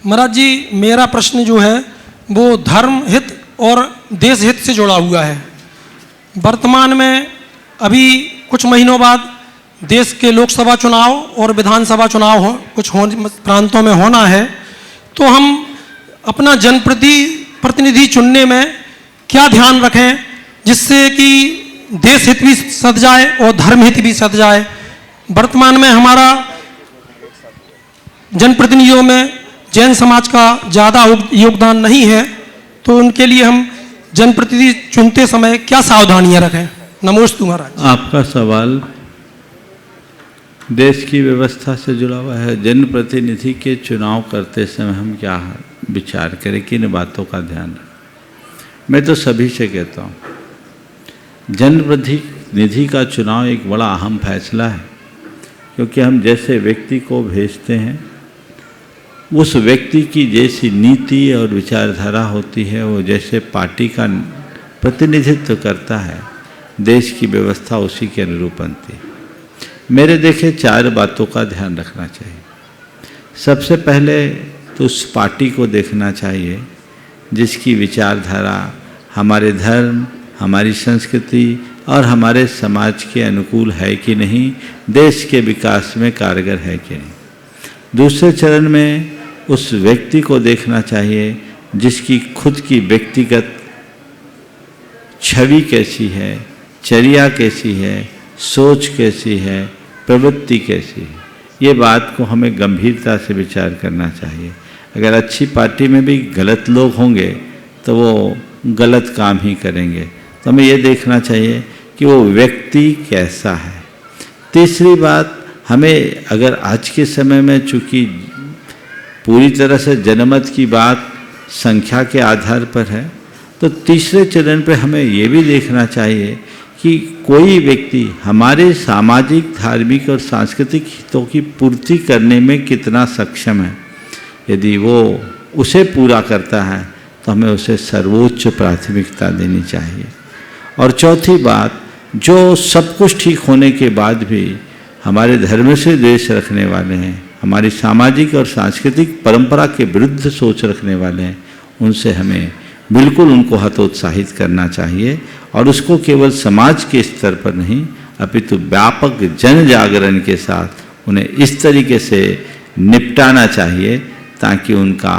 महाराज जी, मेरा प्रश्न जो है वो धर्म हित और देश हित से जुड़ा हुआ है। वर्तमान में अभी कुछ महीनों बाद देश के लोकसभा चुनाव और विधानसभा चुनाव कुछ प्रांतों में होना है, तो हम अपना जनप्रतिनिधि चुनने में क्या ध्यान रखें जिससे कि देश हित भी सध जाए और धर्म हित भी सध जाए। वर्तमान में हमारा जनप्रतिनिधियों में जैन समाज का ज़्यादा योगदान नहीं है, तो उनके लिए हम जनप्रतिनिधि चुनते समय क्या सावधानियां रखें। नमोस्तु महाराज। आपका सवाल देश की व्यवस्था से जुड़ा हुआ है। जनप्रतिनिधि के चुनाव करते समय हम क्या विचार करें, किन बातों का ध्यान रखें। मैं तो सभी से कहता हूँ, जनप्रतिनिधि का चुनाव एक बड़ा अहम फैसला है, क्योंकि हम जैसे व्यक्ति को भेजते हैं उस व्यक्ति की जैसी नीति और विचारधारा होती है, वो जैसे पार्टी का प्रतिनिधित्व करता है, देश की व्यवस्था उसी के अनुरूप बनती है। मेरे देखे 4 बातों का ध्यान रखना चाहिए। सबसे पहले तो उस पार्टी को देखना चाहिए जिसकी विचारधारा हमारे धर्म, हमारी संस्कृति और हमारे समाज के अनुकूल है कि नहीं, देश के विकास में कारगर है कि नहीं। दूसरे चरण में उस व्यक्ति को देखना चाहिए जिसकी खुद की व्यक्तिगत छवि कैसी है, चर्या कैसी है, सोच कैसी है, प्रवृत्ति कैसी है। ये बात को हमें गंभीरता से विचार करना चाहिए। अगर अच्छी पार्टी में भी गलत लोग होंगे तो वो गलत काम ही करेंगे, तो हमें ये देखना चाहिए कि वो व्यक्ति कैसा है। तीसरी बात, हमें अगर आज के समय में चूँकि पूरी तरह से जनमत की बात संख्या के आधार पर है, तो तीसरे चरण पर हमें ये भी देखना चाहिए कि कोई व्यक्ति हमारे सामाजिक, धार्मिक और सांस्कृतिक हितों की पूर्ति करने में कितना सक्षम है। यदि वो उसे पूरा करता है तो हमें उसे सर्वोच्च प्राथमिकता देनी चाहिए। और चौथी बात, जो सब कुछ ठीक होने के बाद भी हमारे धर्म से द्वेष रखने वाले हैं, हमारी सामाजिक और सांस्कृतिक परंपरा के विरुद्ध सोच रखने वाले हैं, उनसे हमें बिल्कुल उनको हतोत्साहित करना चाहिए। और उसको केवल समाज के स्तर पर नहीं अपितु व्यापक जन जागरण के साथ उन्हें इस तरीके से निपटाना चाहिए ताकि उनका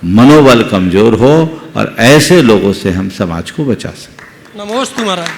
मनोबल कमज़ोर हो और ऐसे लोगों से हम समाज को बचा सकें। नमोस्तु महाराज।